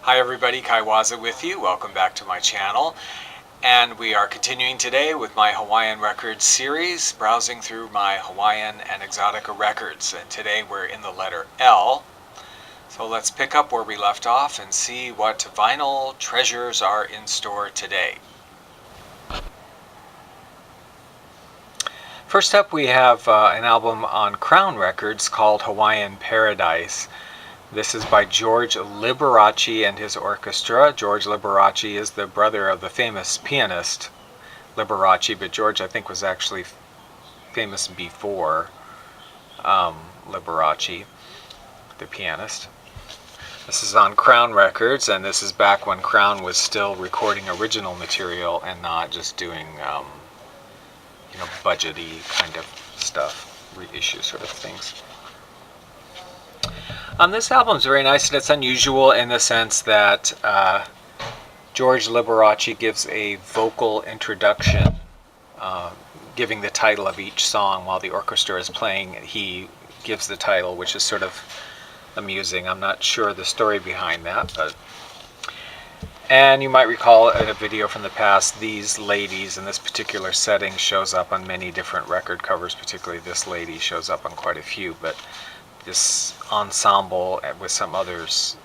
Hi everybody, Kaai with you. Welcome back to my channel. And we are continuing today with my Hawaiian records series, browsing through my Hawaiian and Exotica records. And today we're in the letter L. So let's pick up where we left off and see what vinyl treasures are in store today. First up we have an album on Crown Records called Hawaiian Paradise. This is by George Liberace and his orchestra. George Liberace is the brother of the famous pianist Liberace, but George, I think, was actually famous before Liberace, the pianist. This is on Crown Records, and this is back when Crown was still recording original material and not just doing, budgety kind of stuff, reissue sort of things. This album is very nice, and it's unusual in the sense that George Liberace gives a vocal introduction, giving the title of each song while the orchestra is playing. He gives the title, which is sort of amusing. I'm not sure the story behind that, but... And you might recall in a video from the past, these ladies in this particular setting shows up on many different record covers. Particularly this lady shows up on quite a few, but this ensemble with some others,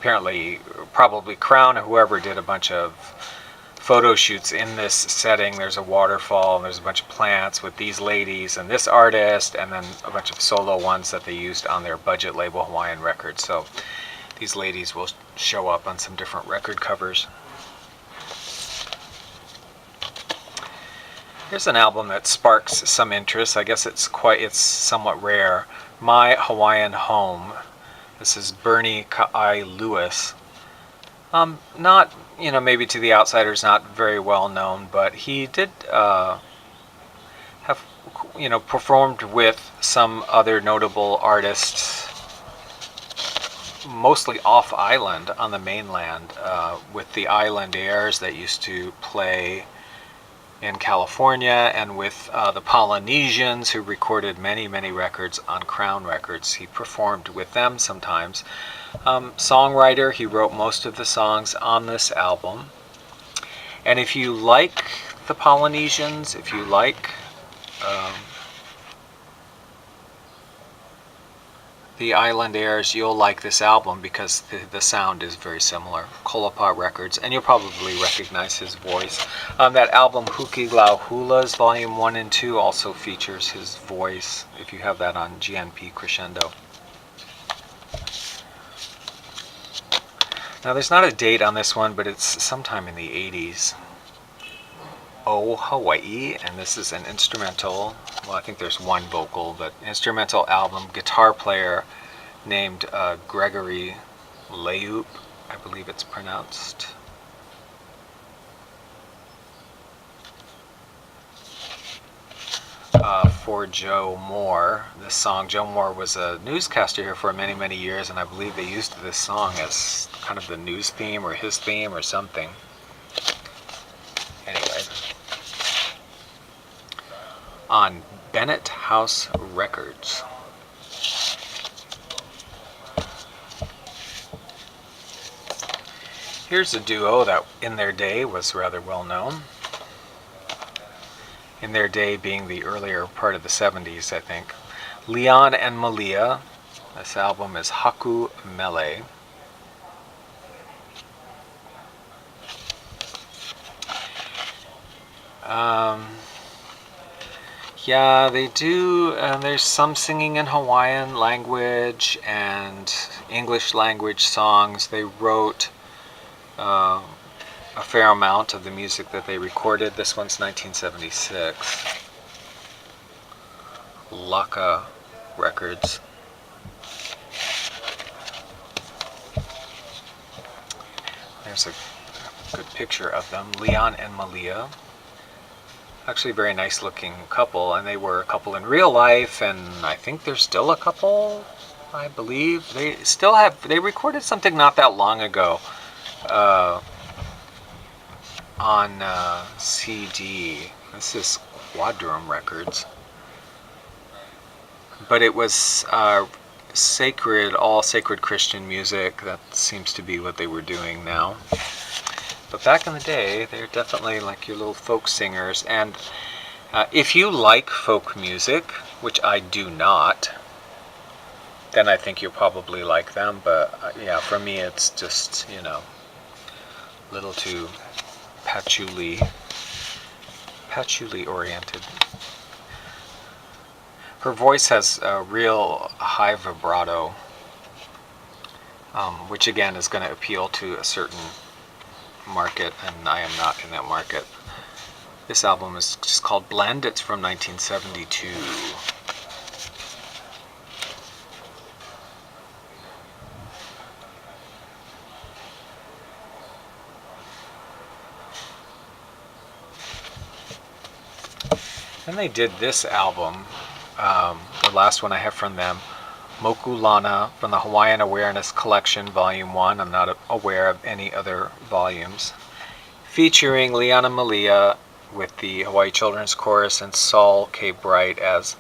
apparently probably Crown or whoever, did a bunch of photo shoots in this setting. There's a waterfall and there's a bunch of plants with these ladies and this artist, and then a bunch of solo ones that they used on their budget label Hawaiian Records. So these ladies will show up on some different record covers. Here's an album that sparks some interest. I guess it's somewhat rare. My Hawaiian Home. This is Bernie Kaai Lewis. Not, maybe to the outsiders, not very well known, but he did have, performed with some other notable artists, mostly off island on the mainland, with the Islandaires that used to play in California, and with the Polynesians, who recorded many records on Crown Records. He performed with them sometimes. Songwriter, he wrote most of the songs on this album. And if you like the Polynesians, if you like the Islandaires, you'll like this album because the sound is very similar. Kolapa Records, and you'll probably recognize his voice. That album Huki Lau Hulas Volume 1 and 2 also features his voice, if you have that on GNP Crescendo. Now there's not a date on this one, but it's sometime in the 80s. Oh Hawaii, and this is an instrumental, well, I think there's one vocal, but instrumental album, guitar player named Gregory Leupp, I believe it's pronounced. For Joe Moore. This song, Joe Moore was a newscaster here for many years, and I believe they used this song as kind of the news theme or his theme or something. Anyway. On Bennett House Records. Here's a duo that in their day was rather well known. In their day being the earlier part of the 70s, I think. Leon and Malia. This album is Haku Mele. Yeah, they do. There's some singing in Hawaiian language and English language songs. They wrote a fair amount of the music that they recorded. This one's 1976. Laka Records. There's a good picture of them. Leon and Malia. Actually a very nice looking couple, and they were a couple in real life, and I think they're still a couple, I believe. They recorded something not that long ago on CD. This is Quadrum Records. But it was all sacred Christian music. That seems to be what they were doing now. But back in the day, they're definitely like your little folk singers. And if you like folk music, which I do not, then I think you'll probably like them. But yeah, for me, it's just, a little too patchouli oriented. Her voice has a real high vibrato, which again is going to appeal to a certain market, and I am not in that market. This album is just called Blend. It's from 1972. Then they did this album, the last one I have from them, Mokulana, from the Hawaiian Awareness Collection, Volume 1. I'm not aware of any other volumes. Featuring Liana Malia with the Hawaii Children's Chorus and Saul K. Bright as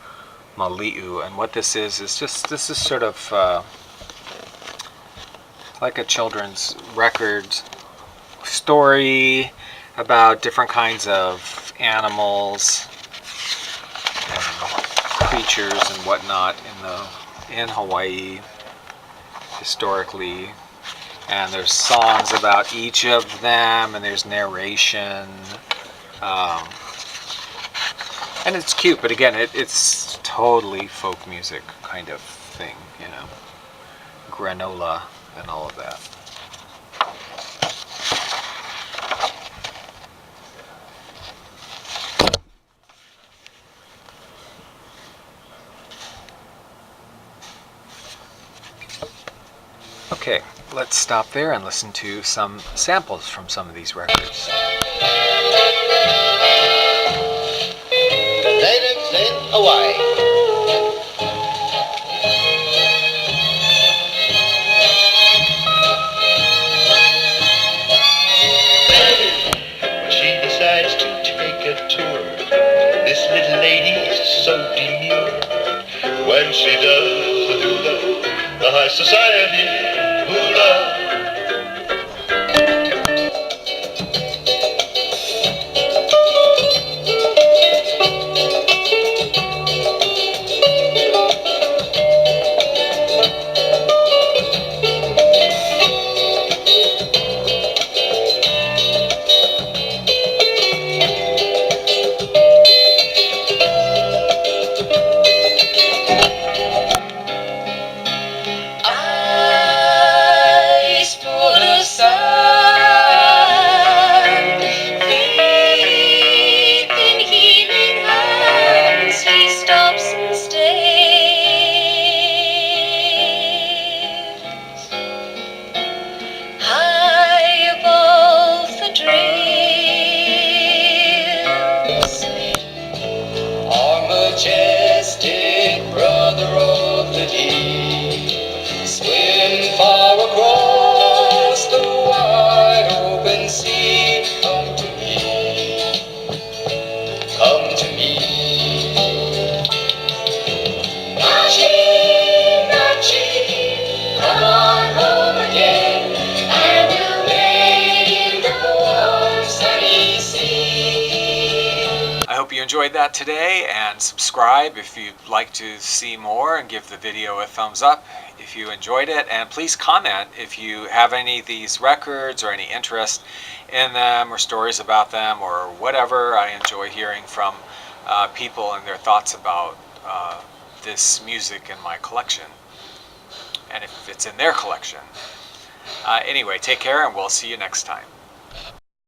Mali'u. And what this is this is sort of like a children's record story about different kinds of animals and creatures and whatnot in Hawaii historically, and there's songs about each of them, and there's narration, and it's cute. But again, it's totally folk music kind of thing, granola and all of that. Okay, let's stop there and listen to some samples from some of these records. The natives in Hawaii. When she decides to take a tour, this little lady is so demure. When she does the hula, the high society hula. Majestic brother of the deep, swim far across the wide open sea. Come to me, come to me. Nachi, Nachi, come on home again, and we'll lay in the warm sunny sea. I hope you enjoyed that today, and subscribe if you'd like to see more, and give the video a thumbs up if you enjoyed it. And please comment if you have any of these records or any interest in them or stories about them or whatever. I enjoy hearing from people and their thoughts about this music in my collection, and if it's in their collection. Anyway, take care, and we'll see you next time.